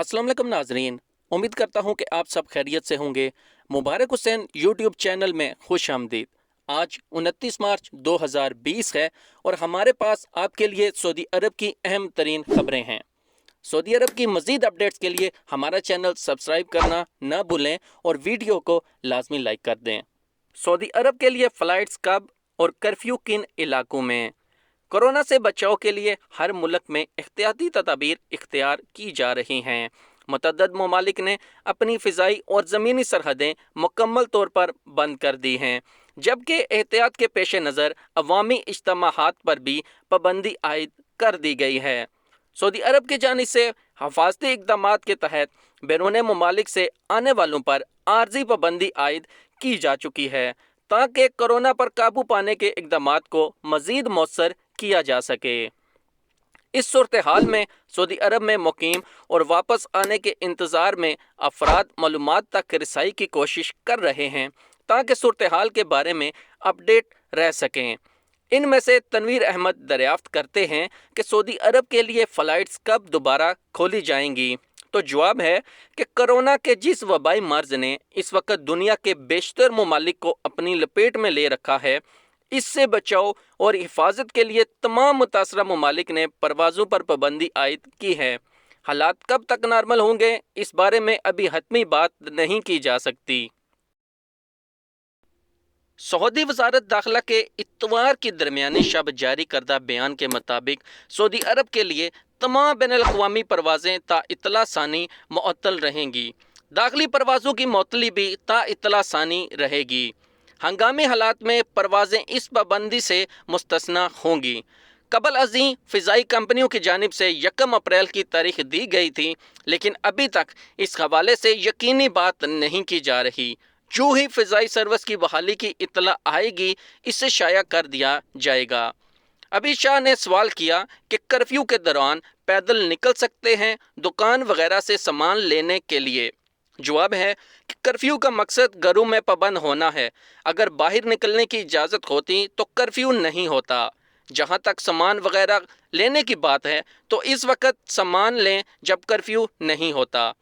अस्सलाम वालेकुम नाजरीन। उम्मीद करता हूँ कि आप सब खैरियत से होंगे। मुबारक हुसैन यूट्यूब चैनल में खुश आमदीद। आज 29 मार्च 2020 है और हमारे पास आपके लिए सऊदी अरब की अहम तरीन खबरें हैं। सऊदी अरब की मज़ीद अपडेट्स के लिए हमारा चैनल सब्सक्राइब करना न भूलें और वीडियो को लाजमी लाइक कर दें। सऊदी अरब के लिए फ़्लाइट्स कब और कर्फ्यू किन इलाकों में? कोरोना से बचाव के लिए हर मुल्क में एहतियाती तदाबीर इख्तियार की जा रही हैं। मुतअद्दिद ममालिक ने अपनी फ़िज़ाई और ज़मीनी सरहदें मुकम्मल तौर पर बंद कर दी हैं, जबकि एहतियात के पेश नज़र अवामी इज्तमाआत पर भी पाबंदी आयद कर दी गई है। सऊदी अरब की जानिब से हिफाजती इक़दाम के तहत बैरून ममालिक से आने वालों पर आर्जी पाबंदी आयद की जा चुकी है, ताकि कोरोना पर काबू पाने के इक़दाम को मज़ीद मौसर किया जा सके। इस सूरत हाल में सऊदी अरब में मुकीम और वापस आने के इंतज़ार में अफराद मालूमात तक रसाई की कोशिश कर रहे हैं, ताकि सूरत हाल के बारे में अपडेट रह सकें। इनमें से तनवीर अहमद दरियाफ्त करते हैं कि सऊदी अरब के लिए फ़्लाइट्स कब दोबारा खोली जाएंगी। तो जवाब है कि कोरोना के जिस वबाई मर्ज़ ने इस वक्त दुनिया के बेशतर ममालिक को अपनी लपेट में ले रखा है, इससे बचाव और हिफाजत के लिए तमाम मुतासरा ममालिक ने परवाज़ों पर पाबंदी आयद की है। हालात कब तक नॉर्मल होंगे, इस बारे में अभी हतमी बात नहीं की जा सकती। सऊदी वज़ारत दाखिला के इतवार की दरमियानी शब जारी करदा बयान के मुताबिक सऊदी अरब के लिए तमाम बैनुल-अक़वामी परवाज़ें ता इत्तला सानी मुअत्तल रहेंगी। दाखिली परवाज़ों की मुअत्तली भी ता इत्तला सानी रहेगी। हंगामी हालात में परवाज़ें इस पाबंदी से मुस्तस्ना होंगी। कबल अज़ीं फ़िज़ाई कंपनियों की जानिब से 1 अप्रैल की तारीख दी गई थी, लेकिन अभी तक इस हवाले से यकीनी बात नहीं की जा रही। जो ही फ़िज़ाई सर्विस की बहाली की इत्तला आएगी, इसे शाया कर दिया जाएगा। अभी शाह ने सवाल किया कि कर्फ्यू के दौरान पैदल निकल सकते हैं दुकान वगैरह से सामान लेने के लिए। जवाब है कि कर्फ्यू का मकसद घरों में पाबंद होना है। अगर बाहर निकलने की इजाज़त होती तो कर्फ्यू नहीं होता। जहाँ तक सामान वगैरह लेने की बात है, तो इस वक्त सामान लें जब कर्फ्यू नहीं होता।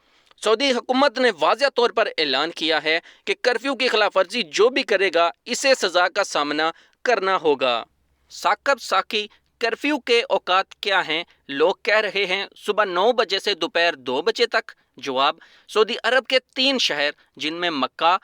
सऊदी हुकूमत ने वाज़ेह तौर पर ऐलान किया है कि कर्फ्यू की खिलाफ वर्जी जो भी करेगा, इसे सज़ा का सामना करना होगा। साकब साकी, कर्फ्यू के औकात क्या हैं? लोग कह रहे हैं सुबह 9 बजे से दोपहर 2 बजे तक। जवाब, सऊदी अरब के 3 शहर जिनमें मक्का,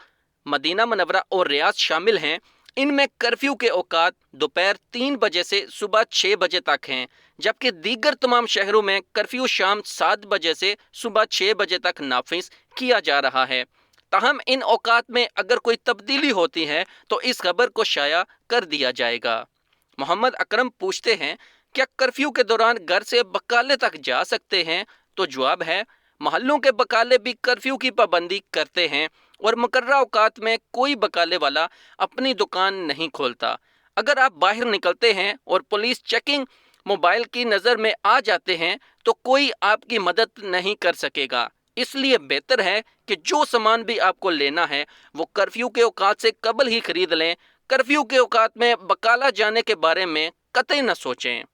मदीना मुनव्वरा और रियाद शामिल हैं, इनमें कर्फ्यू के औकात दोपहर 3 बजे से सुबह 6 बजे तक हैं, जबकि दीगर तमाम शहरों में कर्फ्यू शाम 7 बजे से सुबह 6 बजे तक नाफिज किया जा रहा है। ताहम इन औकात में अगर कोई तब्दीली होती है तो इस खबर को शाया कर दिया जाएगा। मोहम्मद अकरम पूछते हैं, क्या कर्फ्यू के दौरान घर से बकाले तक जा सकते हैं? तो जवाब है, महल्लों के बकाले भी कर्फ्यू की पाबंदी करते हैं और मुकर्ररा औकात में कोई बकाले वाला अपनी दुकान नहीं खोलता। अगर आप बाहर निकलते हैं और पुलिस चेकिंग मोबाइल की नज़र में आ जाते हैं तो कोई आपकी मदद नहीं कर सकेगा। इसलिए बेहतर है कि जो सामान भी आपको लेना है वो कर्फ्यू के औकात से कबल ही खरीद लें। कर्फ्यू के औकात में बकाला जाने के बारे में कतई न सोचें।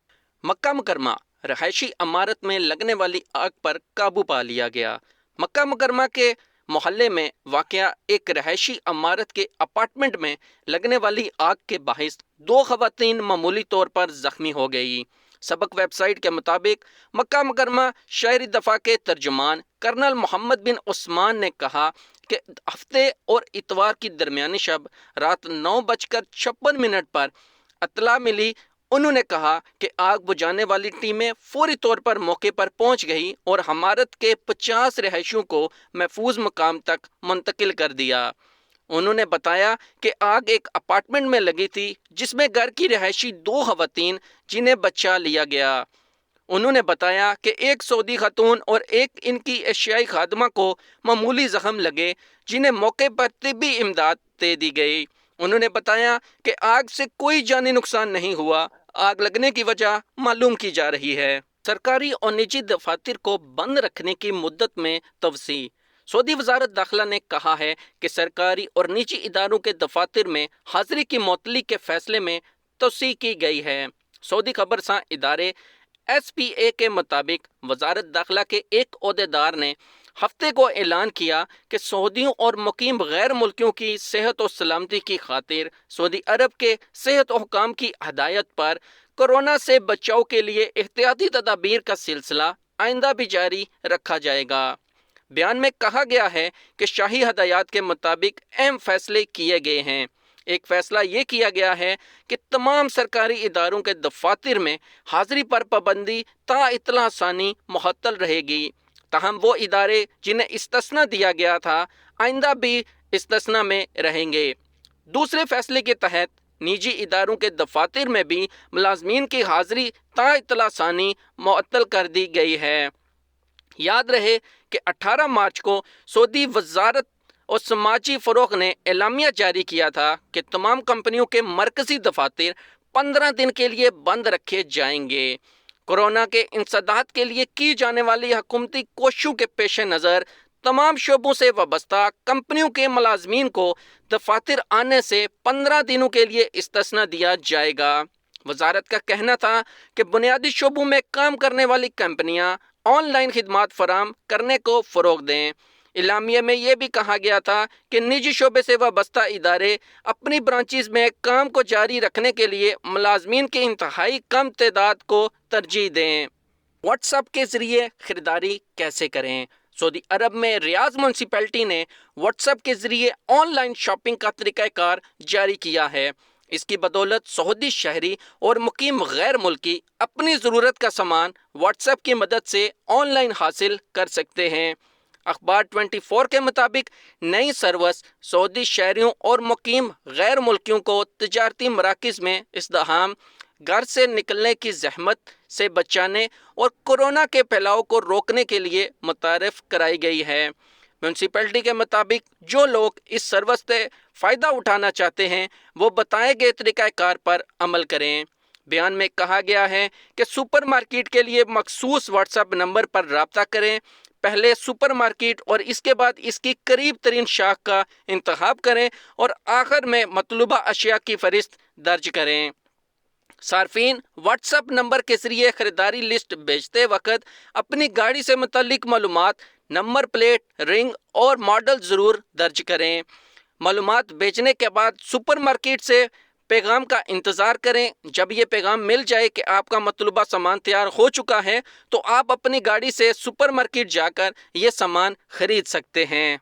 मक्का मुकरमा, रहायशी इमारत में लगने वाली आग पर काबू पा लिया गया। मक्का मुकरमा के मोहल्ले में वाक़या एक रहायशी इमारत के अपार्टमेंट में लगने वाली आग के बाहिस 2 ख़वातीन मामूली तौर पर ज़ख्मी हो गई। सबक वेबसाइट के मुताबिक मक्का मुकरमा शहरी दफा के तर्जुमान कर्नल मोहम्मद बिन उस्मान ने कहा कि हफ्ते और इतवार की दरमियानी शब रात 9:56 पर अतला मिली। उन्होंने कहा कि आग बुझाने वाली टीमें फौरी तौर पर मौके पर पहुंच गई और इमारत के 50 रिहायशियों को महफूज मकाम तक मुंतकिल कर दिया। उन्होंने बताया कि आग एक अपार्टमेंट में लगी थी जिसमें घर की रिहायशी 2 ख़वातीन जिन्हें बचा लिया गया। उन्होंने बताया कि एक सऊदी खातून और एक इनकी एशियाई खादमा को मामूली जख्म लगे, जिन्हें मौके पर तिब्बी इमदाद दे दी गई। उन्होंने बताया कि आग से कोई जानी नुकसान नहीं हुआ। आग लगने की वजह मालूम की जा रही है। सरकारी और निजी दफातर को बंद रखने की मुद्दत में तवसी। सऊदी वजारत दाखिला ने कहा है कि सरकारी और निजी इदारों के दफातर में हाजिरी की मुअत्तली के फैसले में तवसी की गई है। सऊदी खबरसां इदारे SPA के मुताबिक वजारत दाखिला के एक ओहदेदार ने हफ्ते को ऐलान किया कि सऊदियों और मुकीम गैर मुल्कियों की सेहत और सलामती की खातिर सऊदी अरब के सेहत हुकाम की हदायत पर कोरोना से बचाव के लिए एहतियाती तदाबीर का सिलसिला आइंदा भी जारी रखा जाएगा। बयान में कहा गया है कि शाही हदायत के मुताबिक अहम फैसले किए गए हैं। एक फैसला ये किया गया है कि तमाम सरकारी इदारों के दफातर में हाजिरी पर पाबंदी ता इतला सानी मुअत्तल रहेगी। ताहम वो इदारे जिन्हें इस्तिस्ना दिया गया था आइंदा भी इस्तिस्ना में रहेंगे। दूसरे फैसले के तहत निजी इदारों के दफातर में भी मुलाजमीन की हाजिरी ता इतला सानी मुअत्तल कर दी गई है। याद रहे कि 18 मार्च को सऊदी वजारत और समाजी फ़रोग़ ने एलामिया जारी किया था कि तमाम कंपनियों के मरकज़ी दफातर 15 दिन के लिए बंद रखे जाएंगे। कोरोना के इंसदाद के लिए की जाने वाली हुकूमती कोशिशों के पेश नज़र तमाम शोबों से वाबस्ता कंपनियों के मुलाजमीन को दफातर आने से 15 दिनों के लिए इस्तिस्ना दिया जाएगा। वजारत का कहना था कि बुनियादी शोबों में काम करने वाली कंपनियां ऑनलाइन खिदमात फराम करने को फ़रोग़ दें। इलामिया में यह भी कहा गया था कि निजी शोबे से वाबस्ता इदारे अपनी ब्रांचेस में काम को जारी रखने के लिए मुलाजमीन की इंतहाई कम तादाद को तरजीह दें। व्हाट्सएप के ज़रिए ख़रीदारी कैसे करें? सऊदी अरब में रियाज म्यूनसिपैलिटी ने व्हाट्सएप के ज़रिए ऑनलाइन शॉपिंग का तरीक़ाकार जारी किया है। इसकी बदौलत सऊदी शहरी और मुकीम गैर मुल्की अपनी ज़रूरत का सामान व्हाट्सएप की मदद से ऑनलाइन हासिल कर सकते हैं। अखबार 24 के मुताबिक नई सर्विस सऊदी शहरियों और मुकीम गैर मुल्कियों को तिजारती मराकज़ में इज़्दिहाम, घर से निकलने की जहमत से बचाने और कोरोना के फैलाव को रोकने के लिए मुतारिफ कराई गई है। म्यूनसिपैलिटी के मुताबिक जो लोग इस सर्विस से फ़ायदा उठाना चाहते हैं वो बताए गए तरीक़ाकार पर अमल करें। बयान में कहा गया है कि सुपरमार्केट के लिए मखसूस व्हाट्सएप नंबर पर रब्ता करें। पहले सुपरमार्केट और इसके बाद इसकी करीब तरीन शाख का इंतखाब करें और आखिर में मतलूबा अशिया की फ़हरिस्त दर्ज करें। सार्फिन व्हाट्सएप नंबर के ज़रिए ख़रीदारी लिस्ट भेजते वक्त अपनी गाड़ी से मुतल्लिक मालूमात, नंबर प्लेट, रिंग और मॉडल ज़रूर दर्ज करें। मालूमात भेजने के बाद सुपरमार्केट से पैगाम का इंतज़ार करें। जब ये पैगाम मिल जाए कि आपका मतलूबा सामान तैयार हो चुका है तो आप अपनी गाड़ी से सुपरमार्केट जाकर ये सामान ख़रीद सकते हैं।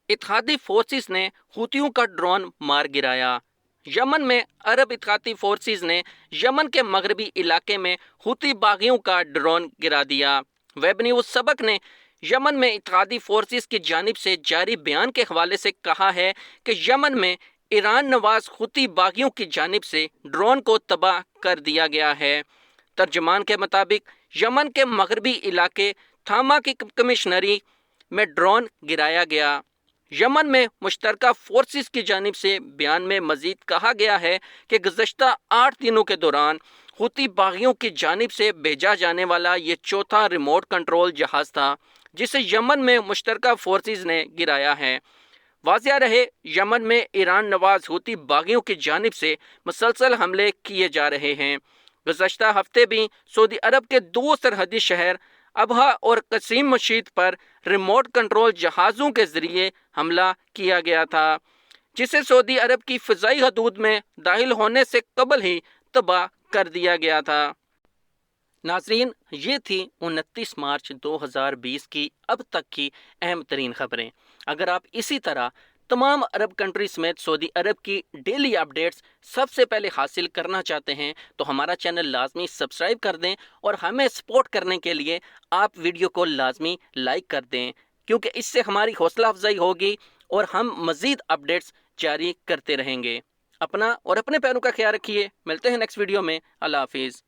इत्तेहादी फोर्सेस ने हूतियों का ड्रोन मार गिराया। यमन में अरब इत्तेहादी फोर्सेस ने यमन के मगरबी इलाके में हूती बागियों का ड्रोन गिरा दिया। वेब न्यूज़ सबक ने यमन में इत्तेहादी फोर्सेस की जानिब से जारी बयान के हवाले से कहा है कि यमन में ईरान नवाज हूती बागियों की जानिब से ड्रोन को तबाह कर दिया गया है। तर्जमान के मुताबिक यमन के मगरबी इलाके थामा की कमिश्नरी में ड्रोन गिराया गया। यमन में मुश्तरका फोर्सेस की जानिब से बयान में मज़ीद कहा गया है कि गुज़श्ता 8 दिनों के दौरान हूती बागियों की जानिब से भेजा जाने वाला ये चौथा रिमोट कंट्रोल जहाज़ था जिसे यमन में मुश्तरका फोर्सेस ने गिराया है। वाज़िया रहे, यमन में ईरान नवाज हूती बागियों की जानिब से मुसलसल हमले किए जा रहे हैं। गुज़श्ता हफ्ते भी सऊदी अरब के 2 सरहदी शहर अबहा और कसीम मशीद पर रिमोट कंट्रोल जहाज़ों के ज़रिए हमला किया गया था जिसे सऊदी अरब की फ़िज़ाई हदूद में दाखिल होने से कबल ही तबाह कर दिया गया था। नाज़रीन, ये थी 29 मार्च 2020 की अब तक की अहम तरीन ख़बरें। अगर आप इसी तरह तमाम अरब कंट्री समेत सऊदी अरब की डेली अपडेट्स सबसे पहले हासिल करना चाहते हैं तो हमारा चैनल लाजमी सब्सक्राइब कर दें और हमें सपोर्ट करने के लिए आप वीडियो को लाजमी लाइक कर दें, क्योंकि इससे हमारी हौसला अफजाई होगी और हम मज़ीद अपडेट्स जारी करते रहेंगे। अपना और अपने पैरों का ख्याल रखिए। मिलते हैं नेक्स्ट वीडियो में। अल्लाह हाफिज़।